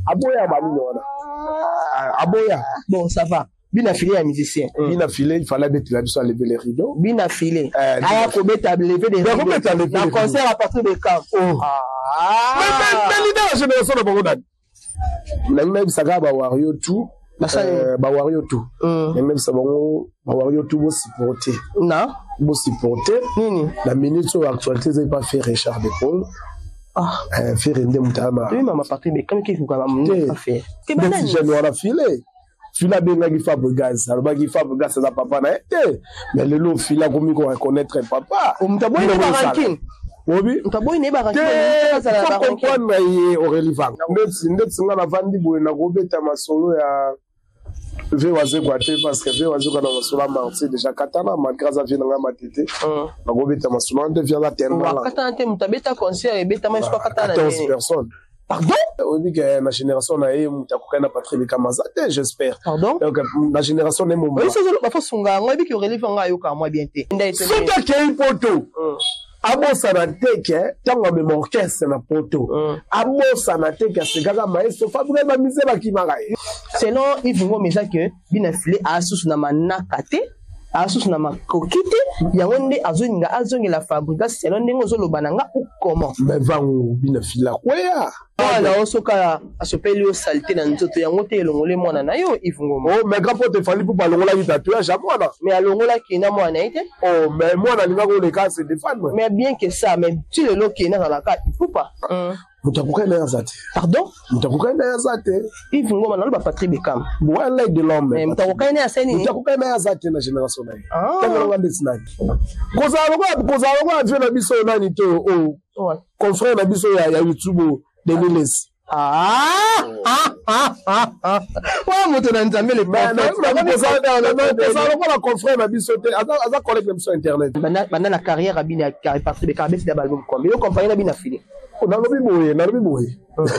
Aboya Aboya. Bon, ça va. Bien affilé à musicien. Bien affilé, il fallait mettre la à lever les rideaux. Bien affilé. Ah, il faut mettre à lever des rideaux. Dans le concert à partir de quand? Mais l'idée de la génération de Bangodan. Même ça va Wario tout. Wario tout. Même ça va Wario tout vous supporter. Non. Vous supporter. La minute sur l'actualité, c'est pas faire Richard Despaul. Faire une démontama. Oui, maman, partir de quand qu'il faut quand même faire. C'est bien. Je dois la filer. Fila benga qui Fabregas, alors qui Fabregas c'est la papa na été. Mais le lot fila comme qu'on reconnaître papa. On t'a boy ne ranking. Oui. On t'a boy ne ranking. Ça la comprendre mais Aurélie Vang. Ndetsi nga na vandi boy na robeta masolo ya Vewaze kwate parce que Vewaze kana masolo marti déjà katana magraza vient nga matete. Na robeta masolo on devient la terre là. Katana te mutabeta concert et beta mais pas katana. 14 personnes. Pardon? Oui, que la génération n'a pas Patrick Kamazate, j'espère. Pardon? Donc, la génération n'est pas. Oui, c'est ça, la façon dont on a dit que Aurélie Vanga yo ka moi bien té. C'est toi qui as une photo. Abo sanateke, tango me orchestre na poto. Abo sanateke, c'est gaga maestro Fabrice va miser la kimarai. Selon Yves Ngomeza que bien filé à sous na manakate. Asus na makokite yango nde azongi la Fabrice selon ndenge ozolobananga ou comment mais vango bina fila kwea na osoka asopeli o saleté na nzoto yango te elongole mwana na yo ivungoma oh mais grand pote fali pour balongola ki tatouage à mwana mais alongola ki na mwana ite oh mais mwana linga ko le cas se défendre mais bien que ça mais tu le loki na la carte il faut pas mutakuka na yazate pardon mutakuka na yazate ivungoma na lo ba Patrick Bekam voilà de l'homme mais mutakuka na seni mutakuka na yazate na génération na tango ngande sinani kozalo kwa tu na biso nani to oh confrère na biso ya YouTube Demiles ouais moto na nzambe le mais na confrère na biso te aza collègue na biso internet bana na carrière abina Patrick Bekam c'est d'album comme yo compagnie na bina filé na lobi boye o so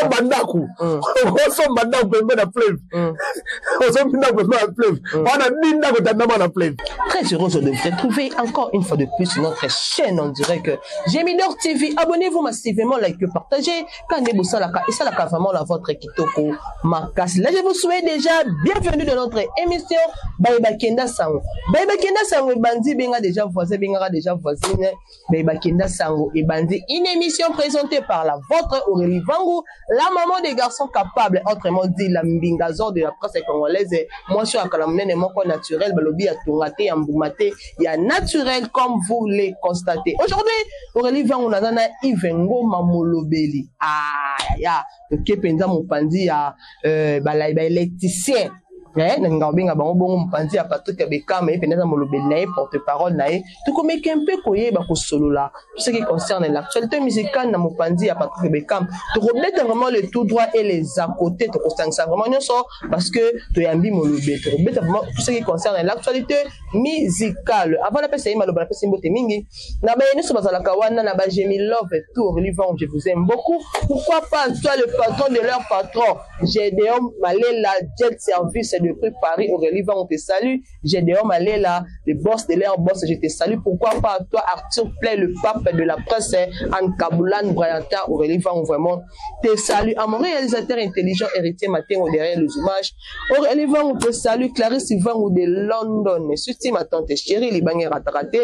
bandaku pembe na fleuve o so bandaku pembe na fleuve on a binda ko tandama na fleuve. Très heureux de vous retrouver encore une fois de plus sur notre chaîne. On dirait que Gémidor TV, abonnez-vous massivement, likez, partagez. Quand vous salaka et salaka vraiment la votre kitoko markas. Là je vous souhaite déjà bienvenue dans notre émission Baiba Kenda Sango. Baiba Kenda Sango et Bandi benga déjà voisin benga déjà voisine. Baiba Kenda Sango et Bandi, une émission présentée par la votre Aurélie Vangou, la maman des garçons capables, autrement dit la mbingazor de la presse congolaise. Moi je suis à Kalamnen et mon corps naturel, balobi à Tourate, à Mboumate, il y a naturel comme vous les constatez. Aujourd'hui, Aurélie Vangou nazana Ivengo Mamolobeli. Ya, le Kepenza Mopandi à électricien. Nga benga bango bongo mpanzi ya Patrick Bekam et peneza molobeli na porte-parole na tout comme kempe koyeba ko solola tout ce qui concerne l'actualité musicale na mpanzi ya Patrick Bekam to rebeta vraiment le tout droit et les à côté to ça vraiment nyonso parce que to yambi molobeli to rebeta vraiment tout ce qui concerne l'actualité musicale avant la pesa imaloba la pesa mbote mingi na ba yeneso bazala kawana na ba Jemi Love et tout Olivon je vous aime beaucoup pourquoi pas toi le patron de leur patron Gédéon Malela Jet Service depuis Paris, Aurélie Vang, on te salue. Gédéon Malela, le boss de leur boss, je te salue. Pourquoi pas toi, Arthur Play, le pape de la presse, Anne Kaboulan, Brianta, Aurélie Vang, vraiment te salue. À mon réalisateur intelligent, héritier Matin, derrière les images, Aurélie Vang, on te salue. Clarisse Vang de London, surtout ma tante chérie, Libange Ratarate.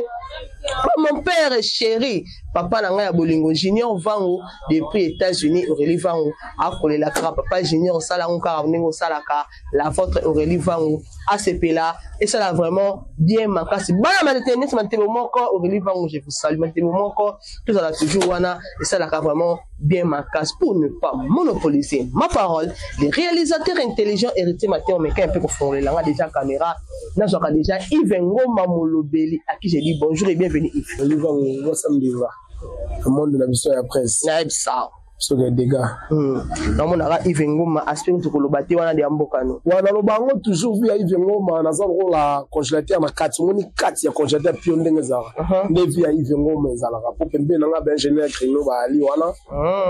Mon père chéri, papa Nanga Bolingo, Junior Vang, depuis États-Unis, Aurélie Vang, a collé la cra, papa Junior, Salanka, Salaka, la vôtre Aurélie Vangou ACP là et ça l'a vraiment bien marqué. C'est bon la matinée, c'est maintenant mon corps Aurélie Vangou, je vous salue maintenant mon corps tout ça là toujours wana et ça l'a vraiment bien marqué pour ne pas monopoliser ma parole. Les réalisateurs intelligents héritiers matin mais quand un peu confondre là déjà caméra là j'aurai déjà Ivengo Mamolobeli à qui j'ai dit bonjour et bienvenue Yves. Aurélie Vangou moi ça me dit là le monde de la mission et la presse ça sur les dégâts. Non, on a Ivengoma aspect de Kolobati, on a des ambocano. On a le bango toujours vu à Ivengoma, on a la congélateur, on a 4, on a 4, il y a congélateur pion d'Engazar. On a vu à Ivengoma, mais à la rapport, on a ingénieur créneau, à Liwana.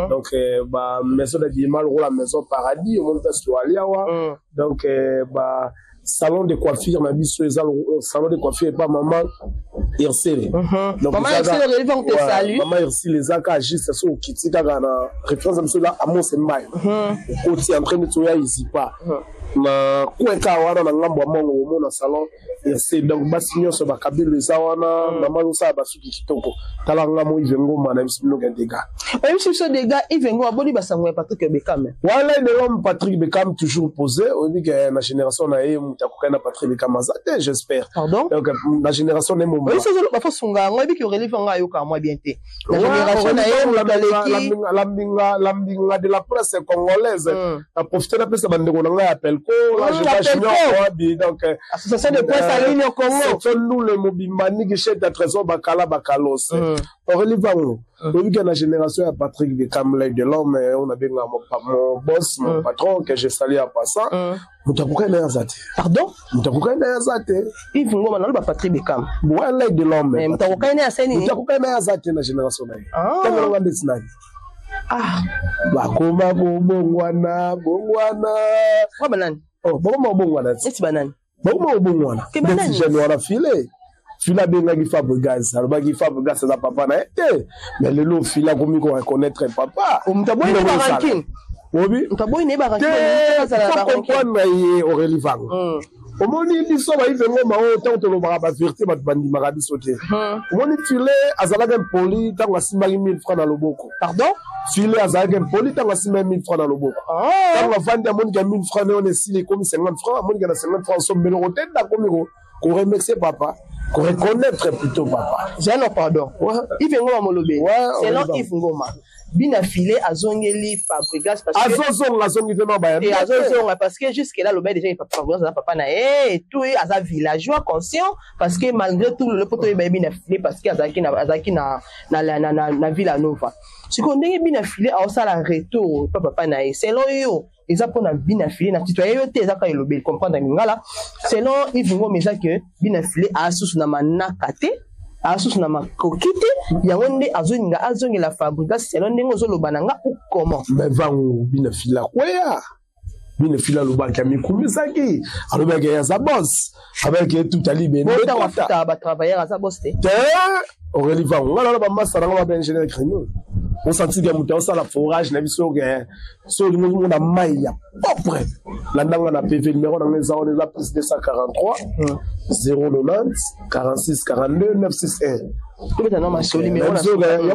Donc, maison de Dimal, la maison paradis, on monte sur Aliawa. Donc, salon de coiffure na biso eza salon de coiffure pas maman Irsile. Donc maman Irsile relève on te salue. Maman Irsile les aka juste so kitika na référence à monsieur là à mon semai. Côté en train de toya ici pas. Na kueka wana na ngambo mongo mo na salon Irsile donc basinyo so bakabilo eza wana maman ça basuki kitoko. Tala ngamo ivengo mana bisino dégâts. Même si ce dégâts ivengo aboli basangwe Patrick Bekam. Voilà de l'homme Patrick Bekam toujours posé on dit que la génération na e mutakuka na Patrick Bekam azate j'espère. Pardon? Donc la génération n'est moment. Oui, ça je pas songa ngobi ki relève nga yo ka moi bien té. La génération na e la mbinga de la presse congolaise a profité de ça bande ko nga appel ko la génération donc association de presse en ligne au Congo. C'est nous le mobimani qui chef de trésor bakala bakalos. On relève oui, que la génération à Patrick Bekam de l'homme, on a bien mon boss, mon patron, que j'ai salué en passant. Mutakuka na yazate. Pardon? Mutakuka na yazate. Il faut ngoma na Patrick Bekam. Ouais, l'aide de l'homme. Mais mutakuka na yazate ni. Mutakuka na yazate na génération na. Tanga ngande sinani. Bakoma bongwana. Kwa banani? Oh, bakoma bongwana. Eti banani? Bakoma bongwana. Ke banani? Je wana file. Fila benga qui Fabregas, alors qui Fabregas c'est papa na été. Mais le lot fila comme qu'on reconnaître papa. Mtaboy ne baranking. Oui. Mtaboy ne baranking. Faut comprendre Aurélie Vang. Au moni biso ba ivengo ma autant to lo ba vérité ba bandi marabi sauter. Au moni filé azalaga poli tango asimba 1000 francs na loboko. Pardon? Filé azalaga poli tango asimba 1000 francs na loboko. Tango vandi a moni 1000 francs on est si comme 50 francs, moni na 50 francs somme belo tête da komiko. Qu'on remercie papa, qu'on reconnaître plutôt papa. J'ai un pardon. Yves Ngoma Molobe. C'est là Yves Ngoma. Bien affilé à Zongeli Fabregas parce que et à Zongeli parce que jusque là le bail déjà il Fabregas papa na tout est à villageois conscient parce que malgré tout le poteau est bien affilé parce que Azaki na Villa Nova. Ce qu'on est bien affilé à ça la retour papa na c'est là yo ils apprennent bien affilé na citoyen te za ka lobe comprendre ngala selon Yves Ngoma mais ça que bien affilé à sous na manakate asus na makokite yango nde azongi la Fabregas selon ndenge ozoloba nanga ou comment mais vango bina fila kwea bina fila lobaka mikumisaki alobaka ya sa boss avec tout ali ben bota wafita ba travailler à sa boss te Aurélie vango ngala ba masara ngala ba ingénieur créneau on sentit que muta ça la forage na biso que so nous na maya propre la ndanga na PV numéro dans les ans on est plus 243 090 46 42 961 tout est normal sur numéro ya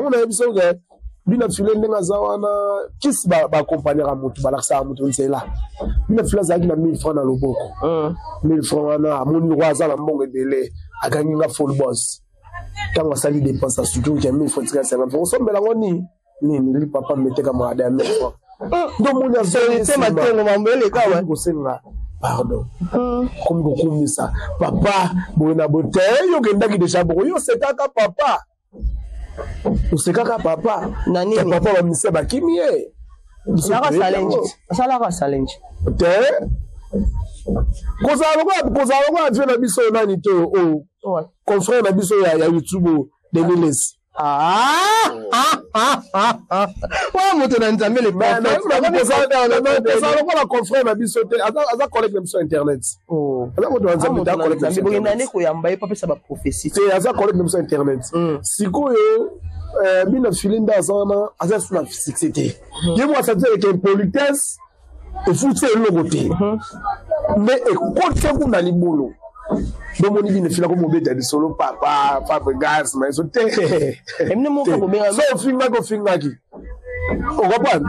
on a biso que bina file ndenga zawana kis ba accompagner à mutu balaksa mutu nzela bina file zaki na 1000 francs na loboko 1000 francs na amoni roza na mbongo ebele agangi nga full boss tant on sali dépense surtout que 1000 francs 50 francs on sombela ngoni ni papa mette camarade à 1000 francs donc mon c'est matin mambele ka wa ko senga pardon comme beaucoup ça papa bona bote yo kenda ki déjà boko yo c'est kaka papa ou c'est kaka papa nani papa va misa ba kimie ça va challenge te kozalo kwa tu na biso nani to confrère na biso ya YouTube de Niles ouais moto na nzambe le pas la confrère na biso te aza collecte sur internet aza moto na nzambe da collecte sur internet nani ko yamba ye papa sa ba prophétie te aza collecte sur internet sikoyo bina filinda azana aza sur la fixité ye moi ça veut dire que politesse et foutre le côté mais écoute vous dans libolo donc on dit ne fila comme obeta de solo papa Fabregas mais so te emne mo ko be so finga ko finga ki o comprendre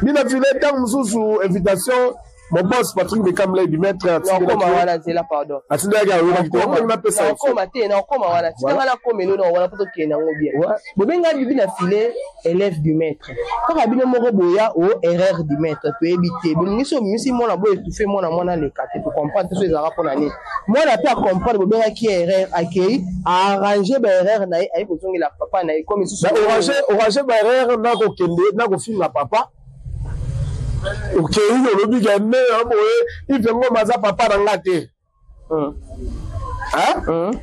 bina fila tant sous invitation mon boss Patrick Bekam lay du maître comme wala c'est la pardon atinda ga wala ki on m'a pesa comme te na comme wala tu ngala comme no wala poto ke na ngobia bo benga bina filé élève du maître quand bina moko boya o erreur du maître to éviter bo ngiso misi mona bo étouffer mona le caté pour comprendre tout ça pour nani moi la pas comprendre bo benga ki erreur accueil arranger ba erreur na ai ko zongi la papa na comme isso oranger ba erreur na ko kende na ko finga papa ok il le lobi gagne il fait ngoma za papa na ngate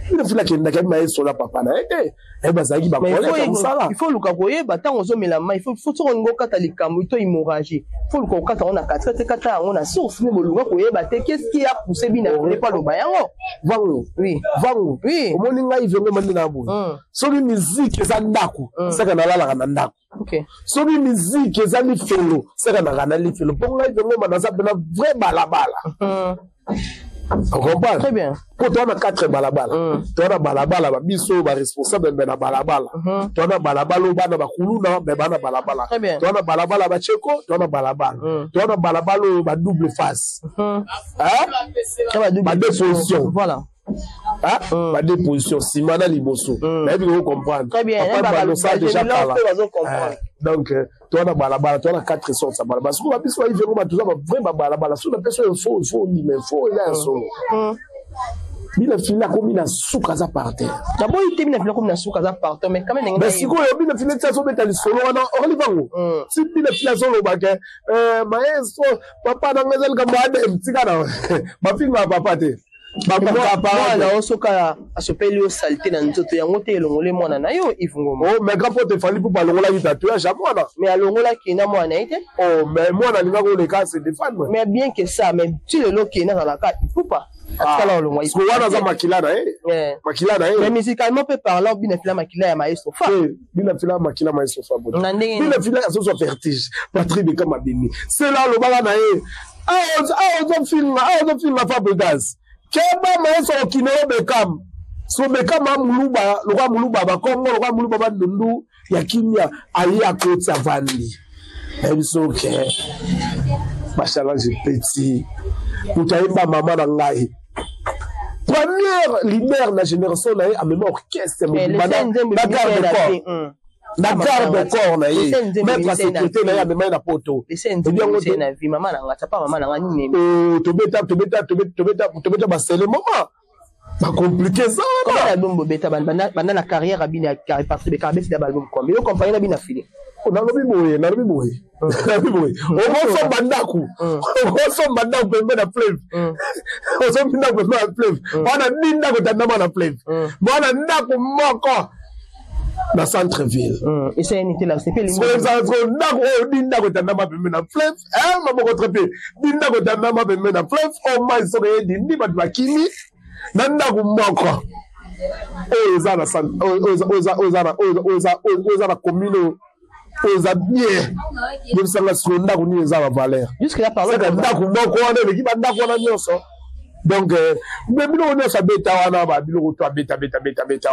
bina fila kendaka maesola papa na ye te bazalaki bakoleka mosala il faut luka koyeba ntango ozomela mai il faut soko olingi okata likambo to hémorragie il faut luka kokata yango na kati kata yango na source ne bolunga koyeba te qu'est-ce qui a poussé bina file po aloba yango vango omoni ngai vengo mandi na boye soki miziki eza ndako seka nalalaka na ndako soki miziki eza lifelo seka naka na lifelo mpo ngai vengo ma naza pena vrai balabala. On comprend? Très bien. Pour toi, on a 4 balabala. Toi, on a balabala, biso, responsable de la balabala. Toi, on a balabala, on a kuluna, balabala. Très bien. Toi, on a balabala, cheko, toi, on a balabala. Toi, on a balabala, double face. Hein? Deux positions. Voilà. Pas deux positions. Simana Liboso. Mais vous comprenez. Très bien. Ça déjà donc, toi, on a balabala, toi, on a 4 sortes de balabala. Si vous avez besoin de vraiment balabala, si vous avez besoin de faux, il y a un solo. Bina fila comme na soukaza par terre. D'abord il était bina fila comme na soukaza par terre mais quand même mais si ko bina fila tsa so beta solo wana olivango. Si bina fila solo ba ke maestro papa na ngazeli ka mwade mtika na. Ba filma papa te. Papa na osoka asopeli o saleté na nzoto yango te elongole mwana na yo ifungoma. Oh mais grand pote fali pour balongola ki tatouage mwana. Mais alongola ki na mwana ite. Oh mais mwana linga ko le cas se défendre. Mais bien que ça mais tu le loki na la carte il faut pas. Parce que wana za makila na makila na mais musicalement peut parler bina fila makila ya maestro fa bina fila makila maestro fa bina fila ya so vertige Patrick Bekama Beni c'est là le bala na on film fa Begas keba maestro kino Bekam so Bekam amuluba lo kwa muluba ba Kongo lo kwa muluba ba ndundu ya kimia ali akotsa vandi so que machallah je petit utaimba mama na ngai première leader na génération na ye a même orchestre la garde corps na ye même la sécurité na ye a même na poto na vie mama na ngata pa mama na ngani tobeta basele mama pas compliqué ça comment album bobeta banda na carrière abina partie de carabet de album comme yo compagnie na bina fili na lobi boye o so bandaku pembe na fleuve o so binda pembe na fleuve wana ninda ko tandama na fleuve bona ndako moko na centre ville et c'est unité là c'est pas lingo ça ndako o ninda ko tandama pembe na fleuve maboko trepe ninda ko tandama pembe na fleuve o mai so ke ndi ba bakimi na ndako moko oza na centre oza na commune oza bien bimsanga sonda ko ni eza la valeur jusque là par là ndako moko wana beki bandako wana nyonso donc bino nyonso beta wana ba biloko to beta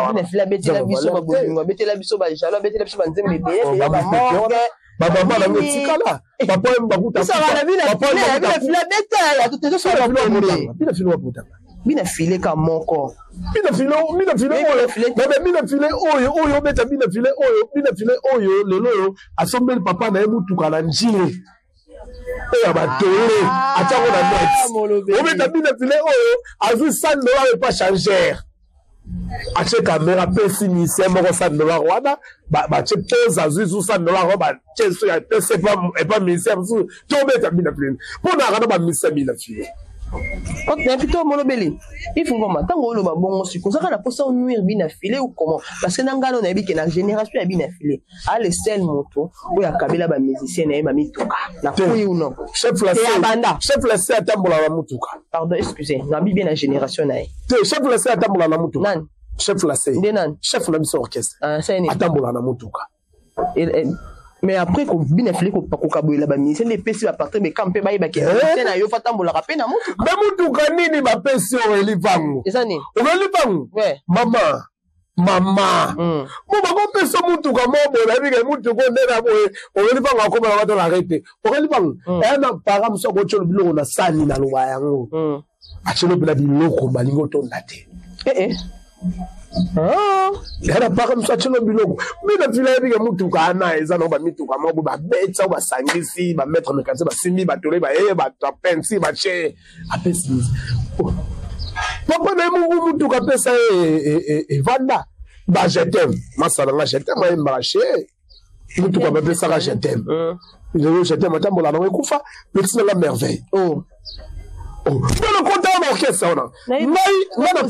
wana la beta biso ba bolingo beta la biso ba jalo beta la biso ba nzembe be ba mama na metikala papa mbakuta ça va la vie la beta ya tout ça va bina filo waputa bina file ka moko bina file oyo beta bina file oyo lelo asombeli papa na mutuka na njire ya batole atako na net o beta bina file oyo azu $100 pas changer ache caméra pesi mise moko $100 wana ba che pesa azu $100 ba che so ya pesa pas ministère to beta bina file pona kana ba mise bina file. Ok, plutôt monobeli. Il faut vraiment tant que le bon si comme ça la poste nuire bien affilé ou comment parce que nangalo na bi que na génération ya bien affilé a le seul moto ou ya kabila ba musicien na ma mituka na kuyi ou non chef la atambola la mutuka pardon excusez na bi bien la génération na chef la atambola la mutuka nan chef la chef la biso orchestre atambola na mutuka mais après ko bina fili ko kaboyela ba ministre ne pesi ba partir mais camper ba yeba ke na yo fatambola rapé na mutu ba mutu kanini ba pesi o elivango ezani o elivango mama mo ba ko pesi mutu ka mo bola bi ke mutu ko ndena boye o elivango ko ba ba la arrêter o elivango na para muso ko cholo biloko na sani na loba yango achelo bila biloko balingo to ndate yana paka msachelo biloko mina fila bige mutuka ana eza no ba mituka mo ba betsa ba sangisi ba mettre mécanicien ba simi ba tole ba ba pensi ba che apesi papa na mutuka pesa vanda ba jetem masala nga jetem ba marché mutuka ba pesa nga jetem je jetem matambola na kufa petit la merveille on a compté en orchestre, on a. On a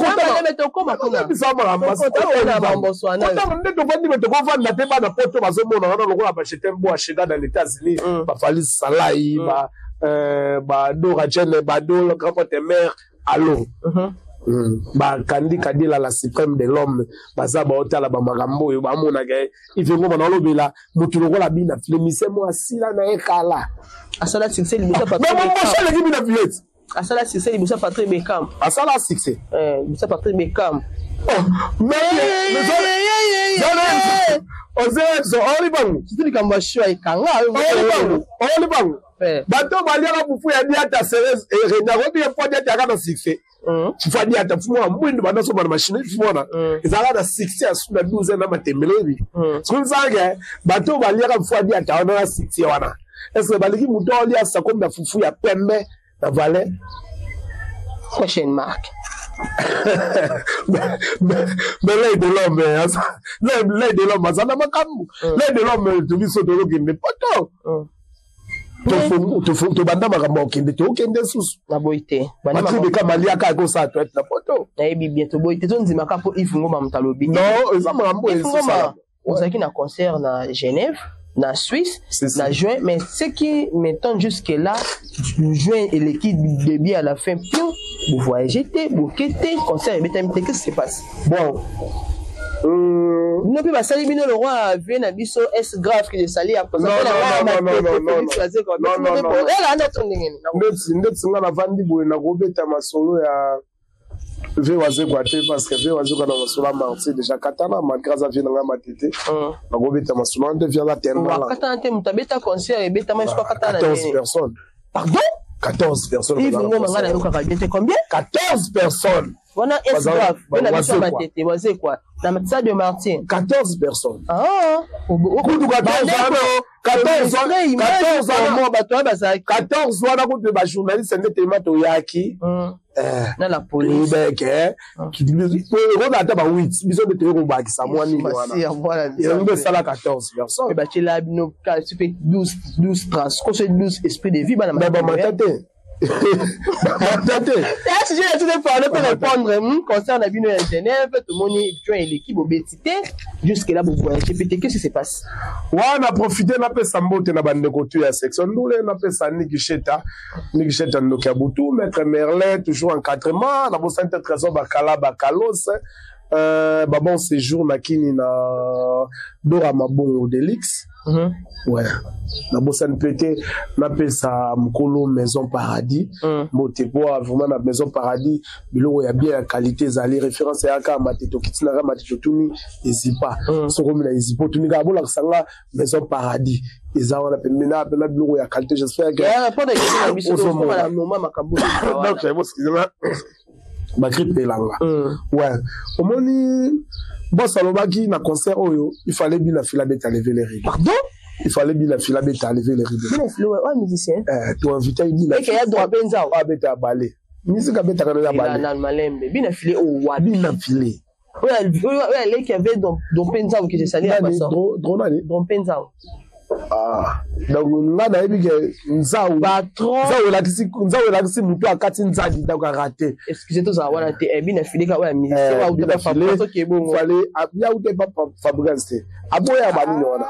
Kandi Kadila la suprême de l'homme baza ba otala ba makambo yo ba mona ke ifengo bana lobela mutu lokola bina flemise mo asila na ekala asala succès libusa Patrick mais mon cher le bina filette asala succès libusa Patrick Beckham asala succès libusa Patrick Beckham mais ozezo olibang tuli kamba shwa ikanga olibang bato baliaka bufu ya diata seres et renaro bien fois diata kana succès faut dire à fumwa mwindu bana so bana machine fumwa ezala da 60 à suna 12 na matembelebi so nzanga bato baliaka faut dire à na 60 wana est-ce que baliki muto ali asa comme da fufu ya pembe na valet question mark mais l'aide de l'homme l'aide de l'homme ça na makambu l'aide de l'homme tu biso to lokinde poto to banda makambo okende to okende susu na boite bana mabeka maliaka ko sa to être na poto na ebi bientôt boite to nzima kapo Yves Ngoma mtalobi non ça makambo ça ozaki na concert na Genève na Suisse na juin mais ce qui m'étonne jusque là juin et l'équipe début à la fin vous voyagez vous quittez concert et qu'est-ce qui se passe bon non plus basali bino le roi vient na biso est grave que de sali à cause non nga na vandi boye na kobeta masolo ya ve waze kwa te parce que ve waze kwa na masolo marti déjà katana magraza vient nga matete na kobeta masolo de vient la tenda la katana te mutabeta concert et beta mais quoi katana 14 personnes pardon 14 personnes Yves Ngoma ngana yoka kabete combien 14 personnes Voilà, est grave. On a besoin de tête. Voici quoi? La méthode de Martin. 14 personnes. Ah. Au bout de 14 ans. 14 ans, on a journaliste, c'est tellement toyaki. Dans la police. Qui dit, on a d'abord 8. Ils ont été au bac, ça, moi, ni moi. Et on a ça là 14 personnes. Et bah, tu l'as, tu fais 12 traces. Quand c'est 12 esprits de vie, bah, la maternité. Si j'ai tout de parler pour répondre, concernant la vie de Genève, tout le monde est l'équipe obésité, jusque-là, vous voyez, qu'est-ce qui se passe? Ouais, on a profité, on a fait Sambo, on a bandé côté à section, on a fait ça, Nikicheta, Nokabutu, Maître Merlin, toujours encadrement, on a besoin de trésor, Bakala, Bakalos, bon séjour, Nakini, na Dora Mabon, Delix. Ouais. Na bosan pété, na pe sa mkolo maison paradis. Moté bois vraiment na maison paradis, bilo ya bien qualité zali référence ya ka mateto kitina ka mateto tuni ezipa. So comme na ezipo tuni ga bola sanga maison paradis. Ezala na pe mena na bilo ya qualité j'espère que. Pas de question biso ko la noma makambo. Donc c'est bon excusez-moi. Ba grippe elanga. Ouais. Omoni boss alobaki na concert oyo, il fallait bien la fila bête à lever les rideaux. Pardon? Il fallait bien la fila bête à lever les rideaux. Bien la fila ouais musicien. Tu invites il dit la. Et qu'il y a droit benza ah bête à baller. Musique à bête à baller. Dans malembe, bien la fila au wa bien la fila. Ouais, elle qui avait dans penza qui je salé à passant. Dans penza. Ah, donc nga na yebi ke nzao patron nzao lakisi mutu akati nzadi ndako raté. Excusez toi ça wana te bien na fila ka wa musicien wa uta Fabrice qui est bon. Fallait ya uta pas Fabrice. Aboya bani wana.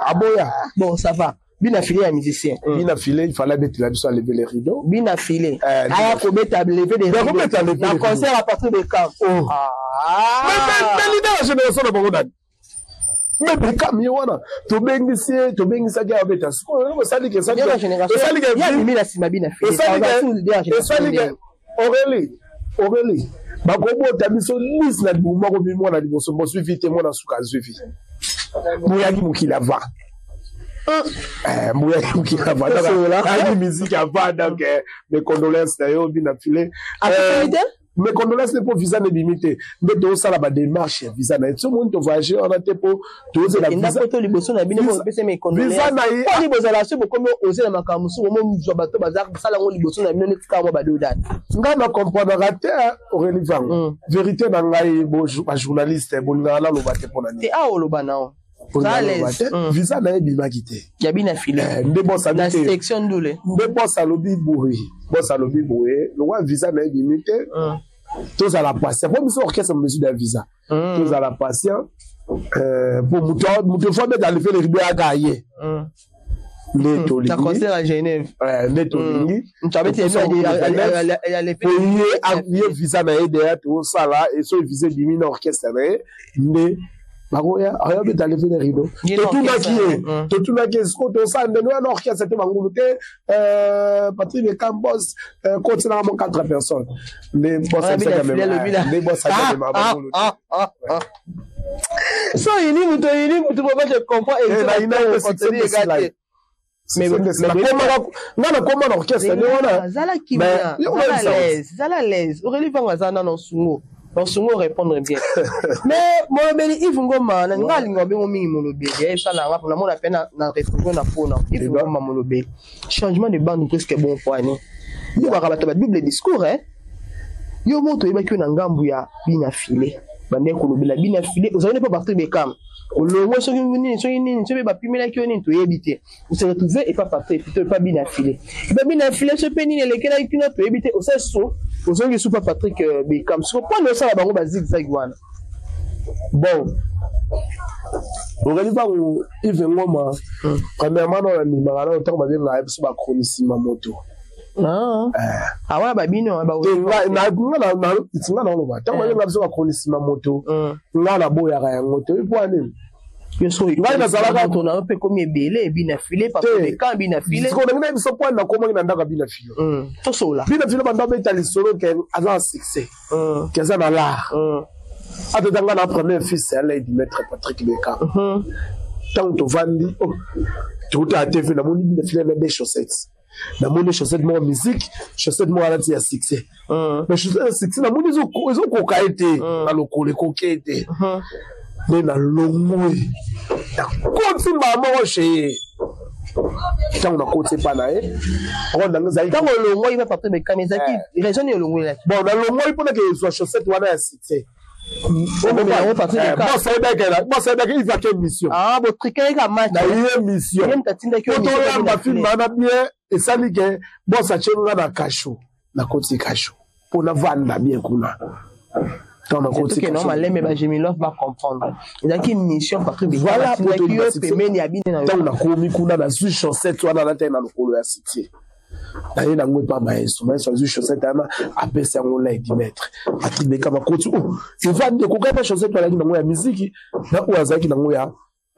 Aboya. Bon ça va. Bien affilé à musicien. Bien affilé, il fallait mettre la biso à lever les rideaux. Bien affilé. Ah, faut mettre à lever les rideaux. Dans concert à partir de quand? Ah. Mais l'idée la génération de Bogodad. Mais Beckham wana to bengisa ga beta. Ça dit que ça la génération. Il y a mis la sima bien affilé. Ça dit que Aurélie. Bakobo tabiso lis na buma ko bimo na liboso mo suivi te mo na suka suivi. Moyaki mukila va. Moyaki mukila va. La musique avant donc mes condoléances d'ailleurs bien affilé. Mes condoléances n'est pas visa ne limité. Mais tout ça là bas démarche visa na tout le monde voyager on a te pour tout la visa. N'a pas liboso na bino ko pesa mes condoléances. Visa na pas liboso la so comme oser na makamusu mo mzo bato bazar sala ngo liboso na bino netika mo bado date. Nga na comprendre raté Aurélie Vang. Vérité na ngai bo journaliste bo ngala lo baté pour na ni. Te a lo bana. visa na ebima kité ya bina filé nde boss la section ndule nde boss alobi bourri le roi visa na ebimi té tous à la patient pour monsieur orchestre mesure d'un visa tous à la patient pour muto fois dans le fait le ribe à gagner les tolingi la concert à Genève les tolingi tu avais été il visa na ede tout ça là et so visa bimi na orchestre mais bagoya ayobe dans le fait le rideau tout na qui est tout ça de nous orchestre c'était mangulu té Patrick de Campos continue à 4 personnes les boss ça même les boss ça même so ini mutu pas te comprendre et mais comment l'orchestre zala l'aise Aurélie Vangazana non sungo répondre bien mais molobeli Yves Ngoma na ngalinga bengo mingi molobeli et ça na ngapa na mona pena na retrouver na pona Yves Ngoma molobeli changement de bande presque bon point ni ba rabata ba double discours yo moto yebaki na ngambu ya bina filé bande ko lobela bina filé ozali pas partir de cam olongo soki nini soki ba pimela ki nini to yebité vous se retrouver et pas partir plutôt pas bina filé ba bina filé ce penini lekela ikina to yebité au ça so ozongi sous pas Patrick Beckham so pas no ça bango ba zigzag wana bon organise ou Yves Ngoma premièrement dans la nimara là autant ba bien na biso ba chronisima moto awa babino ba na itinga na lo ba tant ba biso ba chronisima moto nga na boya ga yango to ipwane yo so ngai na zalaka to na pe komi ebele bina filé parce que quand bina filé ko na biso point na komo na ndaka bina filé to sola bina filé banda beta lisolo ke azan succès ke za na l'art atanga na premier fils elle dit maître Patrick Beckham tant to vandi tout a été fait na moni bina filé na des chaussettes na moni chaussettes mo musique chaussettes mo ala ti ya succès mais chaussettes succès na moni zo ko kaité na lokole ko kete mais na longwe continue maman chez tant on a côté pas là on a nous a tant le longwe il va partir de Kamezaki raison est longwe là bon na longwe il peut que soit chaussette wana ya succès on partir de moi c'est d'accord il va quelle mission bon triquer ka match na une mission on va film na bien et ça dit que bon ça chenga na kasho na côté kasho pour na vendre bien kuna quand on que normalement mais Bajemilov va comprendre il a une mission Patrick voilà pour te pemeni ya bine na tant na komi kuna na su chaussette wana na tena lokolo ya cité na yena ngwe pa maestro mais sur chaussette ana apesa ngola et dimetre Patrick Beckham akoti il va de ko ka chaussette wana na ngoya musique na ko azaki na ngoya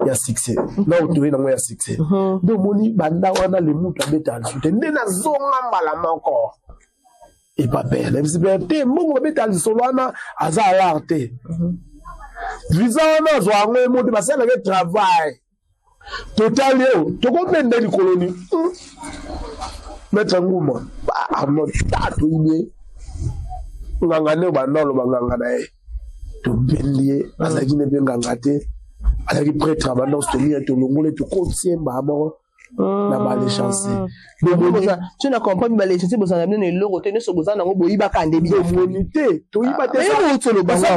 ya succès na otoye na ngoya succès donc moni banda wana le mutu abeta nsute ndena zonga mbala moko et pas perdre même si perdre mon beta solana aza arte visa na zo angwe mo de basela ke travail total yo to ko bende di colonie mettre nguma amo tatu ibe ngangane bandolo banganga na to belie azaki ne benganga te azaki prêtre abandon to lire to longole to contient mamo na ba les chances tu n'as compris ba les chances bozana ne le côté ne so bozana ngo boyiba ka ndebi de monité to yiba te ça lo banga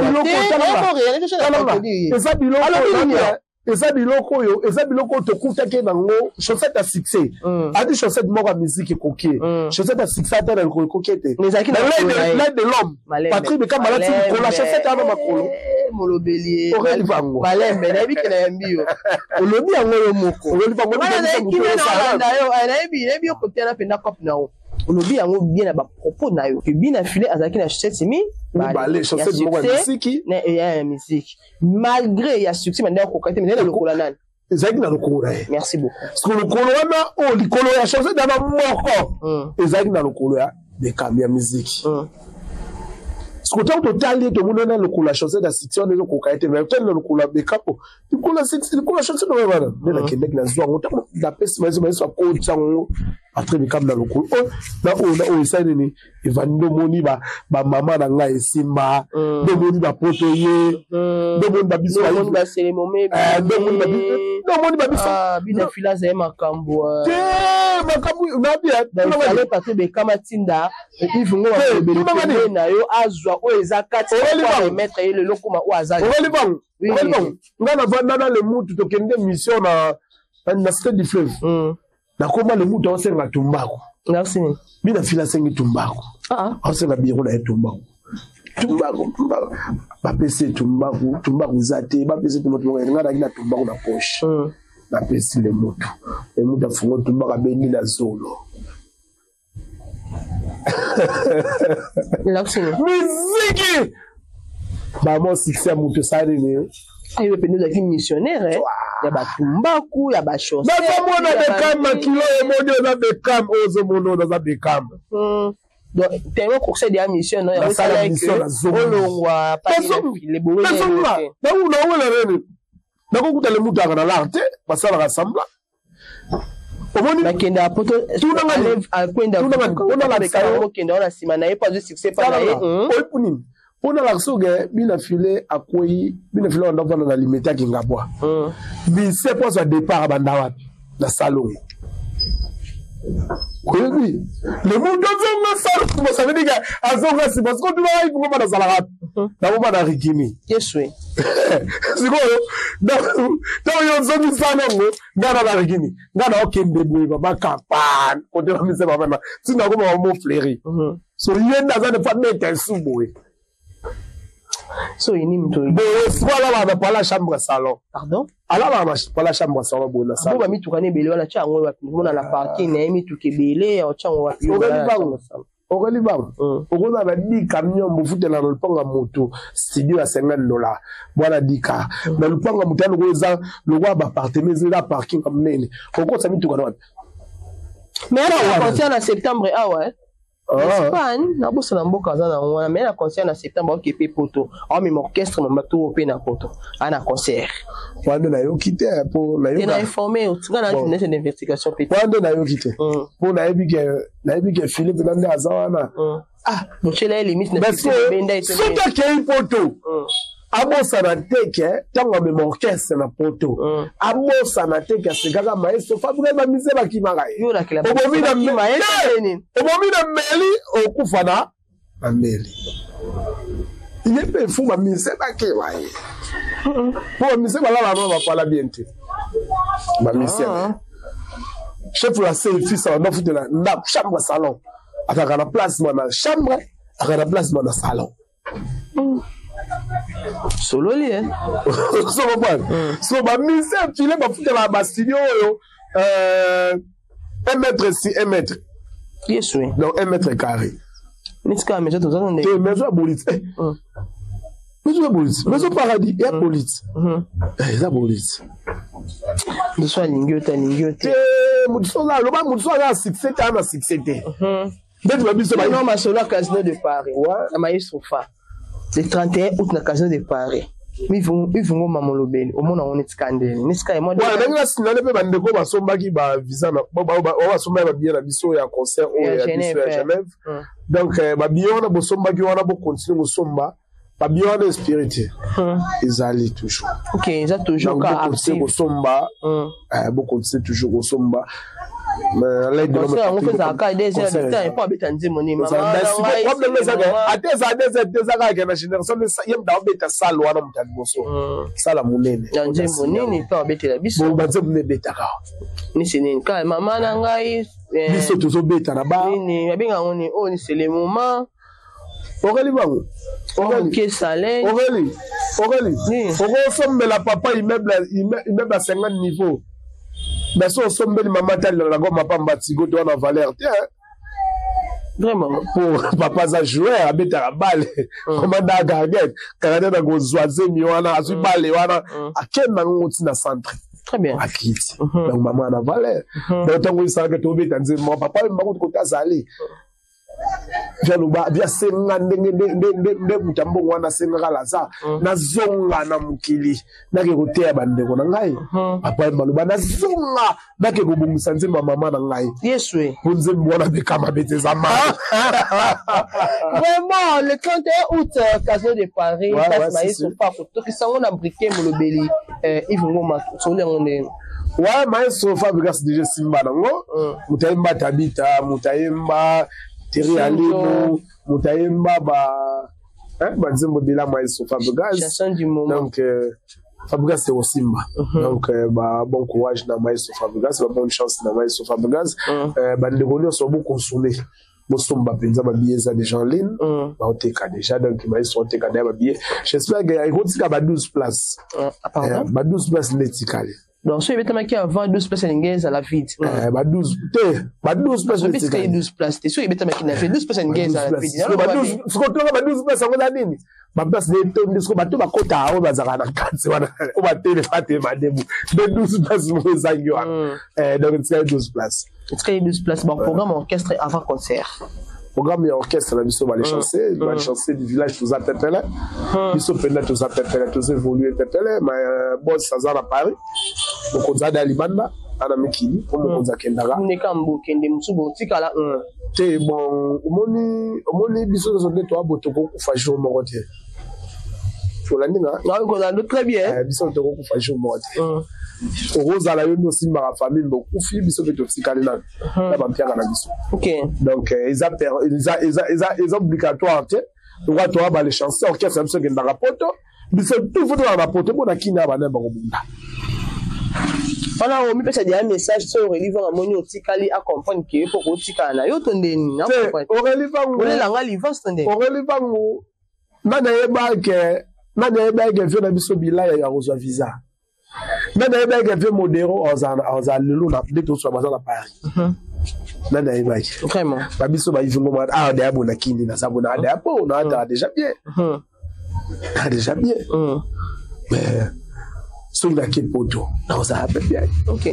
eza biloko oyo eza biloko tokutaki nango chaussette à succès adi chaussette moko ya musique ekokie chaussette à succès ata na likolo ekokie te l'aide de l'homme Patrick Beckham alati likolo ya chaussette ana makolo molobeli Aurélie Vango malembe nayebi ke nayambi yo olobi yango yo moko Aurélie Vango nayebi yo kotiana mpenza cope na yo olobi yango bien na bapropos na yo ke bina filé azalaki na chaussette mi chaussette moko ya musique ya musique malgré ya succès manda okoka te mais na lokola nani ezalaki na lokolo na ye merci beaucoup parce que lokolo wana likolo ya chaussette ana moko ezalaki na lokolo ya Beckham ya musique parce que tant totali to mona na lokolo ya chaussette ya succès on okoka te mais tant na lokolo ya Beckham likolo ya chaussette no wana na kendeki na zwa ngota da pesi mazo so ko tsango après comme dans le coup na o ça ni evando moni ba mama na nga esimba do moni ba potoye do moni ba biso ba cérémonie do moni ba biso bina filaze makambo na bien dans partout be kamatinda ivungo wa bebele na yo azwa o ezakati kwa mettre le lokuma o azaje nga na vanda na le mutu tokende mission na cité du fleuve na koma le mutu osenga tumbako merci bina fila sengi tumbako osenga biro na tumbako ba pese tumbako zate ba pese tumbako nga na tumbako na poche na pese le mutu afungo tumbako bendi na zolo merci musique ba mo succès mutu ça ni ayo pe nous avons missionnaire ya ba tumbaku ya ba chose na mona de kama kilo e modio na de kam ozo mono na de kam donc tellement pour cette mission non ya sala que olongwa pa le bowe na una rene na ko kutale mutu akana larte basala rassemble omoni bakenda poto tuna kwenda ona la bekana kenda ona sima na pas de succès pas na oipunini ona la soge bina file akoyi bina file onda vana na limeta kingabwa bi c'est pour ça départ banda wapi na salon koyebi le monde zonga salon ça veut dire azonga si parce que tu vas pour pas dans la rap na bomba na rikimi yeswe siko donc yo zongi sana ngo ngana na rikimi ngana okende boy baba campagne ko de mise baba na tina ko ba mo fléri so yenda za ne pas mettre sous boy. So il n'y a pas de pas la chambre salon. Pardon? Alors pas la chambre salon bon la salon. Bon mi tu connais belé wala cha ngo wa mona la parking na mi tu ke belé o cha ngo wa Aurélie Bang. On a dit camion bu futela no panga moto studio à $50. Voilà dika. Mais le panga moto no goza le wa ba appartement la parking comme nene. Pourquoi ça mi tu connais? Mais à concerne en septembre ah ouais. Espagne, na bossa na mboka za na wana mais na concert na septembre ok pe poto. Ah mais mon orchestre mama to pe na poto. Ana concert. Wande na yo kité pour na yo. Tu n'as informé au tsana na une investigation pe. Wande na yo kité. Pour na ebi ke Philippe Nande azawana. Ah, mon chela limite na benda et c'est ta ke poto. Amosa na teke tango me orchestre na poto. Amosa na teke c'est gaga maestro Fabrice ba mise ba kimaka. Yo la kila. Obomi na meli okufana na meli. Yepe fu ba mise ba kiwa ye. Pour mise ba la ba pala bientôt. Ba mise. Chef la selfie ça na fute na chambre salon. Ataka na place moi na chambre, ataka na place moi na salon. Solo li so bon so ba mise filé ba futa la ba studio yo 1 mètre si 1 mètre yes oui donc 1 mètre carré niska mais to zone de maison bolite maison paradis et bolite ça bolite de soit lingota muso la lo ba muso la 67 na 67 donc ba biso ba non ma solo casino de Paris na maestro fa le 31 août na casino de Paris. Mi vungo mamolobeli. Omona on etikandeli. Niska e modèle. Ouais, nga sinane pe bandeko ba sombaki ba visa na ba somba ba bien na biso ya concert au ya Genève. Donc ba biona bo sombaki wana bo continuer bo somba. Ba biona spirit. Ezali toujours. OK, ils ont toujours ka actif bo somba. Bo continuer toujours bo somba. Mais là il doit on fait ça quand déjà le temps et pas beta nzimo ni mama problème ça ateza ka na génération de yem da beta salo wana mutani boso sala munene nzimo nini pas beta la biso bon banze munene beta ka ni sinini ka mama na ngai biso tozo beta na ba nini yabinga ngoni o ni c'est le moment Aurélie bango Aurélie salé Aurélie on sombela papa immeuble à 50 niveaux. Mais si on sommes maman tel la gomme pamba tigo doit en valeur tiens vraiment pour papa za jouer à mettre la balle comment da garguette Canada na gozoaze mi wana azu balle wana aken na ngoti na centre très bien akiti donc maman na valeur donc tango ça que to beta nzimo papa mbango ko tazali via loba via senga ndenge mutambo wana senga la za na zonga na mukili na ke kotea bandeko na ngai papa maloba na zonga na ke kobungisa nzemba mama na ngai Yeswe bonze mwana bekama beteza ma vraiment le 31 août Casino de Paris passe maïs pas pour qui sont na briquet molobeli Yves Ngoma sur les on ouais maestro Fabregas déjà simba nango mutayemba tabita mutayemba Thierry Alino mutayemba ba nzembo bila maestro Fabregas chanson du moment donc Fabregas c'est au simba donc bon courage na maestro Fabregas bonne chance na maestro Fabregas ba ndekolo so beaucoup consommer Bosomba penza ba billets za déjà en ligne ba oteka déjà donc maestro oteka ba billets j'espère que il continue ba 12 places ba 12 places letikale. Donc, si vous avez avant 12 places à la vide. 12 places. Parce qu'il y a 12 places. Si vous avez 12 places à la vide. Ce qu'on a 12 places à la vide. Ma place de ton discours, ma tout ma côte à eau, bazar na kanse, on va téléphoner ma début. De 12 places, vous avez donc, c'est 12 places. C'est 12 places. Bon, programme orchestre avant concert. Programme et orchestre, la mission va les chancer, va les chancer du village, tous à Pépélé. Mission pénètre, tous à Pépélé, tous évoluer Pépélé, mais bon, ça à Paris. Donc, on a d'Alibanda, à la Mekini, pour mon Zakendara. On est comme Bokende, Moussoubo, Tikala. T'es bon, on biso de toi, Botoko, Fajo, Moroté. Faut la ninga. Non, on a très bien. Biso de Toko, Fajo, Moroté. Rosa la yono aussi ma famille beaucoup fi biso de Tikala là. La vampire à la biso. OK. Donc, ils obligatoire, tu sais. On va toi, les chansons, orchestre, c'est un rapport. Biso tout faut dans rapport pour la kina, ba nemba robunda. Voilà, on me peut dire un message sur Aurélie Van Amoni au Tikali à comprendre que pour au Tikana, yo tonde ni na quoi. Aurélie Van Amoni la ngali vance tonde. Aurélie Van Amoni na yeba ke vio na biso bilaya ya rozwa visa. Na yeba ke vio modero oza lelo na de to so bazana Paris. Na yeba ke. Vraiment. Ba biso ba yivingo ma de abona kindi na sabona de apo na ata déjà bien. Déjà bien. Mais sur la quête poto non ça va bien. OK.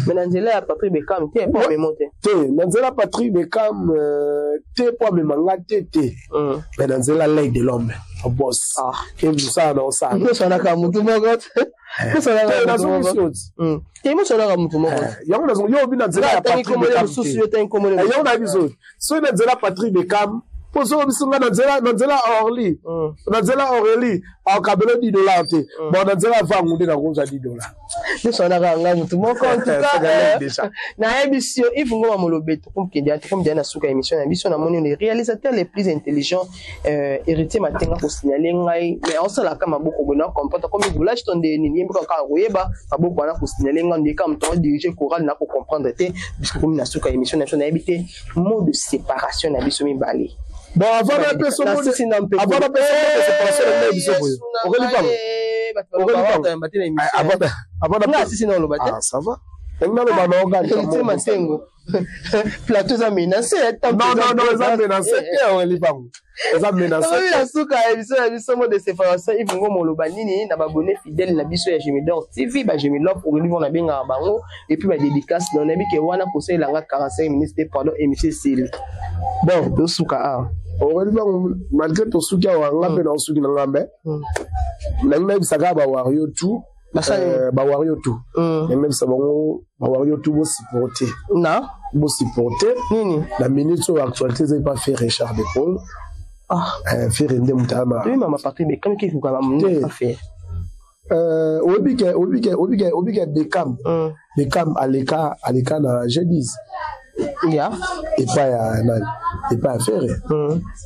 Mais Nanzela Patrick Beckham t'es pas me monter. T'es Nanzela Patrick Beckham t'es pas me manga t'es. Mais Nanzela l'œil de l'homme au boss. Ah, et vous ça non ça. Nous ça na ka mutu mogo. Nous ça na ka mutu mogo. T'es mo ça na ka mutu mogo. Yango nazo yo bi Nanzela Patrick Beckham. Yango na biso. So Nanzela Patrick Beckham pour ça bisunga Nanzela Orly. Nanzela Aurélie au cabelo $10 te. Bon Nanzela va ngoundi na konza $10. Nous ça na ka mutu mogo en tout cas. Na émission Yves Ngoma Molobeto comme Diana Suka émission na moni les réalisateurs les plus intelligents héritier matenga pour signaler ngai mais on sala kama boko bona comprendre comme village tonde ni nyemba ka royeba aboko na pour signaler ngai ndika mto diriger choral na ko comprendre te puisque comme na Suka émission na habité mot de séparation na biso mibali. Bon avant la personne avant la séparation na biso boyo. Avant la si non le bâti. Ah ça va. Plateau ça menacé. Non, ça menacé. On est pas. Ça menacé. La souka émission mot de séparation Yves Ngoma Lobanini na abonné fidèle na biso ya Gemidor TV ba Gemidor pour nous na benga bango et puis ba dédicace na nabi ke wana conseil la 45 minutes pendant émission Céline. Bon, do souka a. Malgré tout souka wa ngabe na souki na ngambe. Na ngambe saka ba wario tout. Ba wario tout. Même ça bon ba wario tout bo supporter. Non, bo supporter. La minute sur actualité c'est pas faire Richard de Paul. Ah, faire ende mutama. Oui, maman Patrick Beckham qui faut quand même pas faire. Obike Beckham. Beckham aleka na G10. Ya. Et pas à nan. Et pas à faire.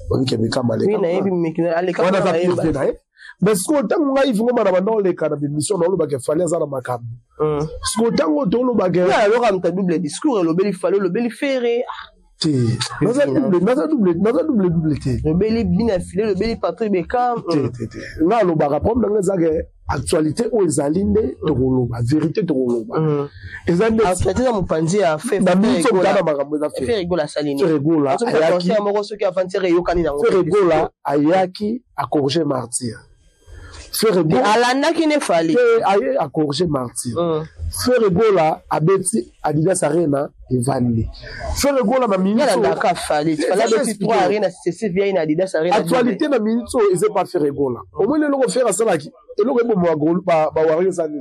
Obike Beckham aleka. Oui, na yebi mekina aleka. On a pas pu faire. Mais ce qu'on t'a dit, il faut que dans les cas d'émission, on a fallu ça dans ma cam. Ce qu'on t'a dit, on a dit, alors, on a double discours, le bel fallait, le bel ferré. Dans un double. Le bel bien affilé, le bel Patrick Beckham. Là, on va répondre dans les actualité aux alignes de Roloba, vérité de Roloba. Et ça, actualité dans mon panzi a fait. Fait rigola saline. Fait rigola. Ayaki. Fait rigola. Ayaki a corrigé martyr. Ferrego alanda qui ne fallait aye a corriger Martin Ferrego là abeti Adidas Arena evandi Ferrego là na minute la ka fallait fallait depuis 3 arena c'est bien Adidas Arena actualité na minute ils pas Ferrego là au moins le logo faire ça là qui et logo bo mo gol ba wario ça ni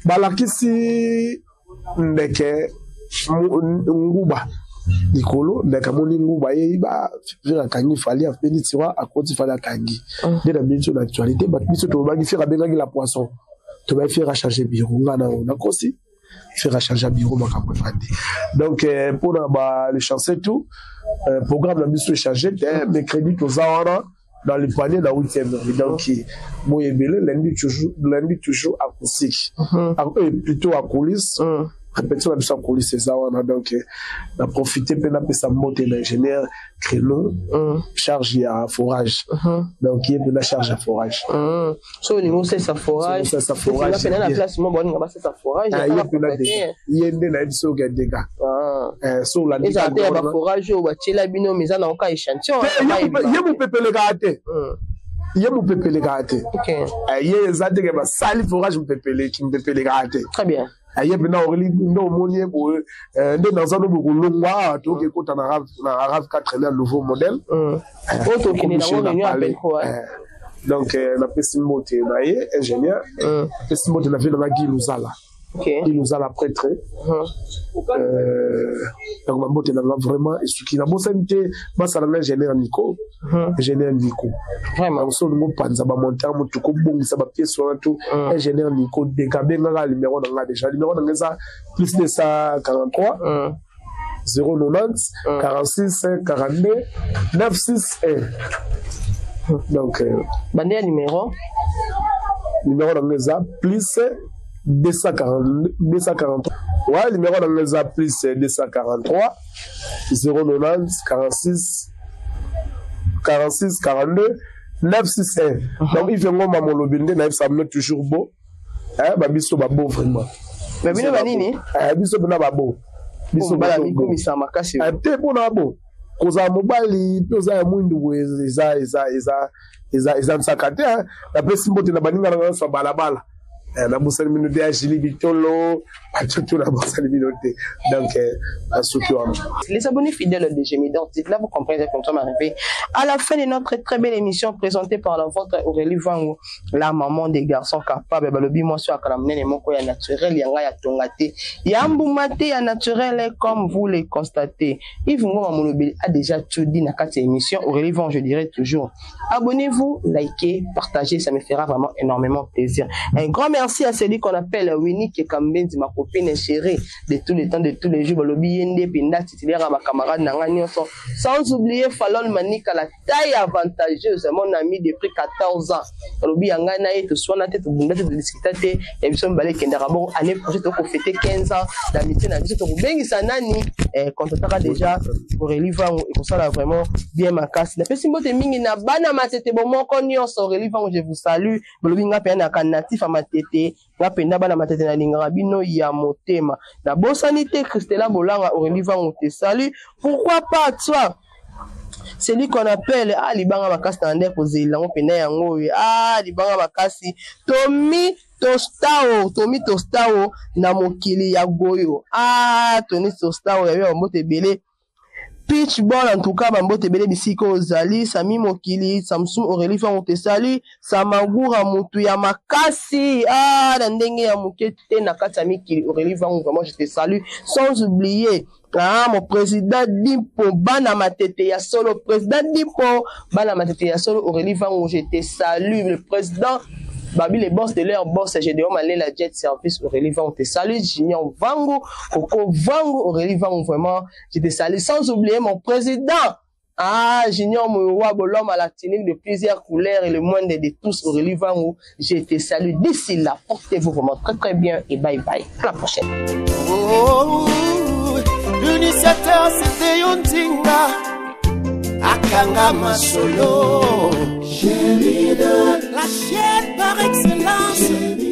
balakisi ndeke nguba Nicolo ndeka moni nguba ye ba faire kangi fallait a fini tiwa a côté fallait kangi de la minute d'actualité ba biso to ba faire benga la poisson to ba faire changer bureau ngana on a aussi faire changer bureau makambo fandi donc pour les chansons tout programme la biso changer mercredi to zawana dans le panier la 8e donc moyebele lundi toujours acoustique plutôt à coulisses répétition de sa coulisses ça donc on a profité pour la pesa monter l'ingénieur créneau charge à forage donc il y a charge à forage so au niveau c'est ça forage c'est la place moi bon on va c'est ça forage il y a des là so ga dégâts so la ils ont des forage au bachela bino mais ça na ka échantillon il y a mon pepele gâté il y a mon pepele gâté OK il y a ça de ba sali forage mon pepele qui me pepele gâté très bien aye bina orili ndo monier bo ndo dans un nouveau longwa to ke kota na Rave 4 le nouveau modèle auto qui na réunion avec quoi donc la pesimote na ye ingénieur pesimote na ville na Giluzala OK Giluzala prêtre donc ma mote na vraiment et ce qui na bosante basa na ingénieur Nico vraiment so ngo panza ba monter mo to ko bongisa ba pièce sur tout ingénieur Nico de kabenga ga numéro na déjà numéro na ngeza plus de 143 090 46 42 961 donc bandé numéro na ngeza plus 243 ouais numéro dans les applis c'est 243 090 46 42 961 donc il fait ngoma molobinde na ça me toujours beau ba biso ba beau vraiment mais bino banini biso bina ba beau biso bala mikomisa makasi te bona beau koza mobali poza ya mwindu eza nsakate na pesi mbote na baninga na so balabala la bossa de minute à Gili Bitolo, à tout la bossa de minute. Donc, à ce qui les abonnés fidèles de Gémidor, là vous comprenez comme ça m'arrive. À la fin de notre très belle émission présentée par la vôtre Aurélie Vango, la maman des garçons capables, le bimo sur Akalamne et mon koya naturel, yanga ya tongate, yamboumate ya naturel comme vous les constatez. Yves Ngo Mamonobili a déjà tout dit dans cette émission. Aurélie Vango, je dirais toujours, abonnez-vous, likez, partagez, ça me fera vraiment énormément plaisir. Un grand merci à celui qu'on appelle Winnie Kekambenzi, ma copine chérie de tous les temps, de tous les jours. Sans oublier Falon Manik à la taille avantageuse, mon ami depuis 14 ans. Année prochaine, on fêter 15 ans d'amitié. Quand on aura déjà Aurélie Vango, et pour ça, là, vraiment bien ma casse. Je vous salue. Natif à ma tête, na penda bana matete na lingara bino ya motema na bosanité Christella Bolanga Aurélie Vango te salut. Pourquoi pas toi celui qu'on appelle libanga makasi na ndeko kozela ngo penda yango libanga makasi Tommy Tostao na mokili ya goyo Tony Tostao ya mbote belé pitch ball en tout cas bambote belé bisiko ozali Sami Mokili Samsung Aurélie Vango te salut Samagura mutu ya makasi na ndenge ya mukete na kati ya mikili Aurélie Vango vraiment je te salue sans oublier mon président Dimpo bana matete ya solo président Dimpo bana matete ya solo Aurélie Vango je te salue le président Babi les boss de leur boss Gédéon Malé la jet service Aurélie Vango te salue Junior Vango Coco Vango Aurélie Vango vraiment je te salue sans oublier mon président Junior Mouwa l'homme à la technique de plusieurs couleurs et le moindre de tous Aurélie Vango je te salue d'ici là portez-vous vraiment très très bien et bye bye à la prochaine. L'initiateur c'était Yontinga Akanga Masolo Gémidor, la chaîne par excellence.